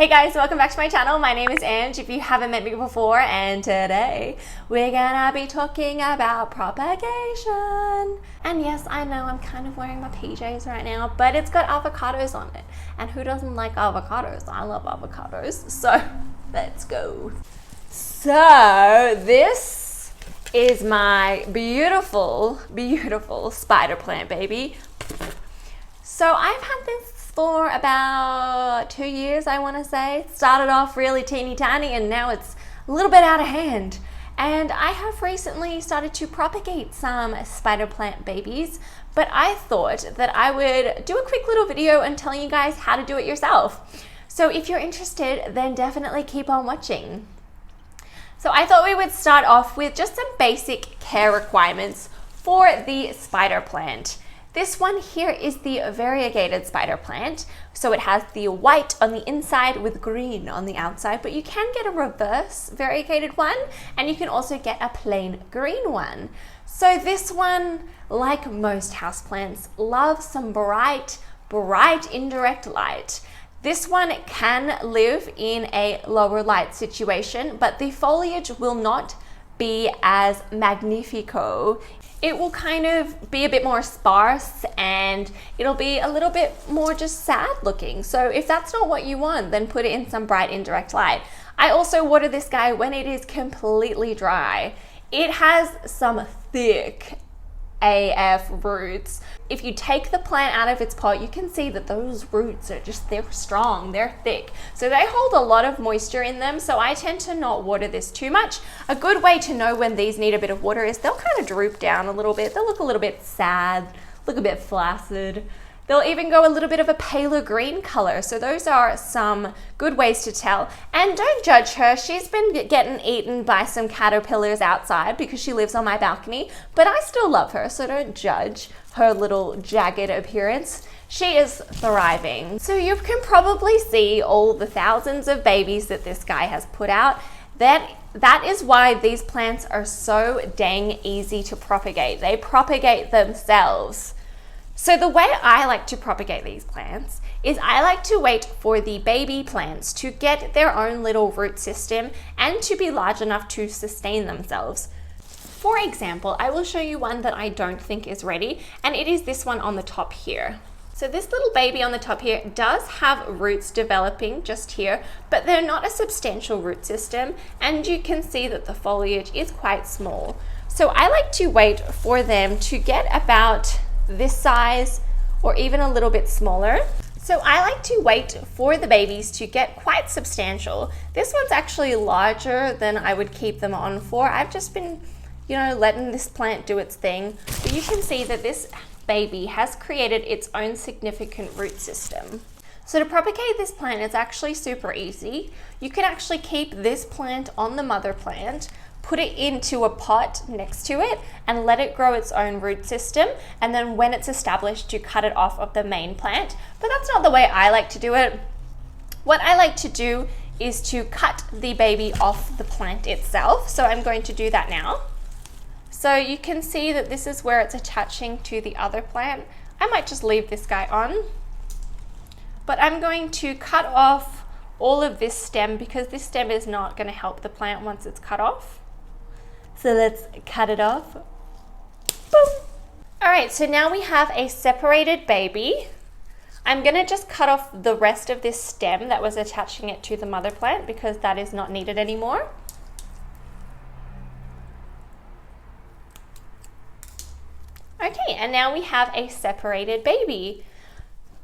Hey guys, welcome back to my channel. My name is Ange if you haven't met me before, and today we're gonna be talking about propagation. And yes, I know I'm kind of wearing my PJs right now, but it's got avocados on it. And who doesn't like avocados? I love avocados. So let's go. So this is my beautiful, beautiful spider plant baby. So I've had this for about 2 years, I want to say. It started off really teeny tiny and now it's a little bit out of hand. And I have recently started to propagate some spider plant babies, but I thought that I would do a quick little video and tell you guys how to do it yourself. So if you're interested, then definitely keep on watching. So I thought we would start off with just some basic care requirements for the spider plant. This one here is the variegated spider plant. So it has the white on the inside with green on the outside, but you can get a reverse variegated one, and you can also get a plain green one. So this one, like most houseplants, loves some bright indirect light. This one can live in a lower light situation, but the foliage will not be as magnifico. It will kind of be a bit more sparse and it'll be a little bit more just sad looking. So if that's not what you want, then put it in some bright indirect light. I also water this guy when it is completely dry. It has some thick AF roots. If you take the plant out of its pot, you can see that those roots are they're strong, they're thick. So they hold a lot of moisture in them, so I tend to not water this too much. A good way to know when these need a bit of water is they'll kind of droop down a little bit. They'll look a little bit sad, look a bit flaccid. They'll even go a little bit of a paler green color. So those are some good ways to tell. And don't judge her. She's been getting eaten by some caterpillars outside because she lives on my balcony, but I still love her, so don't judge her little jagged appearance. She is thriving. So you can probably see all the thousands of babies that this guy has put out. That is why these plants are so dang easy to propagate. They propagate themselves. So the way I like to propagate these plants is I like to wait for the baby plants to get their own little root system and to be large enough to sustain themselves. For example, I will show you one that I don't think is ready, and it is this one on the top here. So this little baby on the top here does have roots developing just here, but they're not a substantial root system, and you can see that the foliage is quite small. So I like to wait for them to get about this size or even a little bit smaller. So I like to wait for the babies to get quite substantial. This one's actually larger than I would keep them on for. I've just been, letting this plant do its thing. But you can see that this baby has created its own significant root system. So to propagate this plant, it's actually super easy. You can actually keep this plant on the mother plant, put it into a pot next to it and let it grow its own root system, and then when it's established, to cut it off of the main plant. But that's not the way I like to do it. What I like to do is to cut the baby off the plant itself. So I'm going to do that now. So you can see that this is where it's attaching to the other plant. I might just leave this guy on, but I'm going to cut off all of this stem because this stem is not going to help the plant once it's cut off. So let's cut it off. Boom. All right, so now we have a separated baby. I'm gonna just cut off the rest of this stem that was attaching it to the mother plant because that is not needed anymore. Okay, and now we have a separated baby.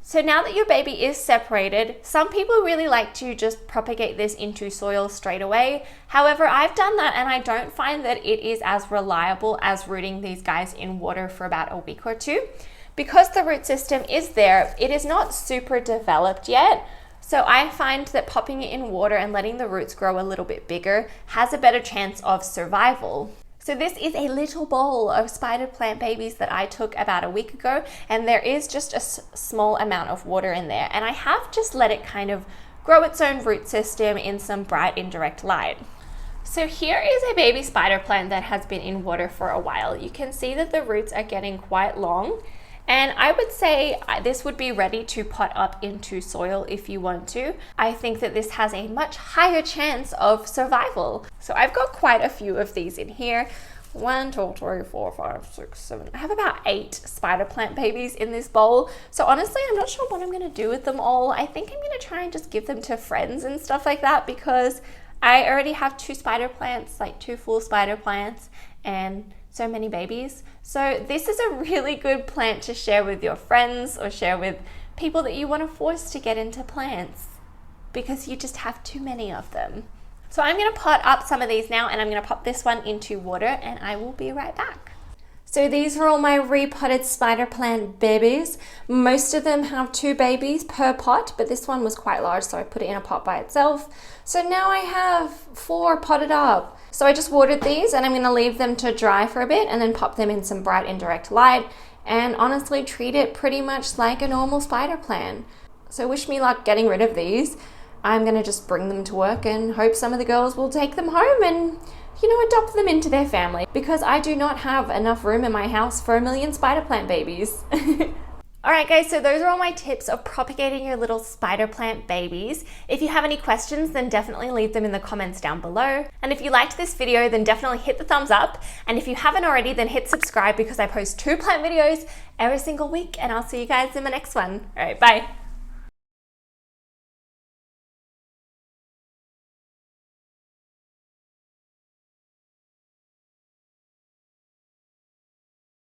So now that your baby is separated, some people really like to just propagate this into soil straight away. However, I've done that and I don't find that it is as reliable as rooting these guys in water for about a week or two. Because the root system is there, it is not super developed yet. So I find that popping it in water and letting the roots grow a little bit bigger has a better chance of survival. So this is a little bowl of spider plant babies that I took about a week ago, and there is just a small amount of water in there, and I have just let it kind of grow its own root system in some bright indirect light. So here is a baby spider plant that has been in water for a while. You can see that the roots are getting quite long, And I would say this would be ready to pot up into soil if you want to. I think that this has a much higher chance of survival. So I've got quite a few of these in here. 1, 2, 3, 4, 5, 6, 7. I have about 8 spider plant babies in this bowl. So honestly, I'm not sure what I'm gonna do with them all. I think I'm gonna try and just give them to friends and stuff like that, because I already have 2 spider plants, like 2 full spider plants, and so many babies. So this is a really good plant to share with your friends or share with people that you want to force to get into plants, because you just have too many of them. So I'm going to pot up some of these now, and I'm going to pop this one into water, and I will be right back. So these are all my repotted spider plant babies. Most of them have 2 babies per pot, but this one was quite large, so I put it in a pot by itself. So now I have 4 potted up. So I just watered these, and I'm gonna leave them to dry for a bit and then pop them in some bright indirect light, and honestly treat it pretty much like a normal spider plant. So wish me luck getting rid of these. I'm gonna just bring them to work and hope some of the girls will take them home and, you know, adopt them into their family, because I do not have enough room in my house for 1 million spider plant babies. Alright guys, so those are all my tips of propagating your little spider plant babies. If you have any questions, then definitely leave them in the comments down below. And if you liked this video, then definitely hit the thumbs up. And if you haven't already, then hit subscribe, because I post 2 plant videos every single week, and I'll see you guys in my next one. Alright, bye.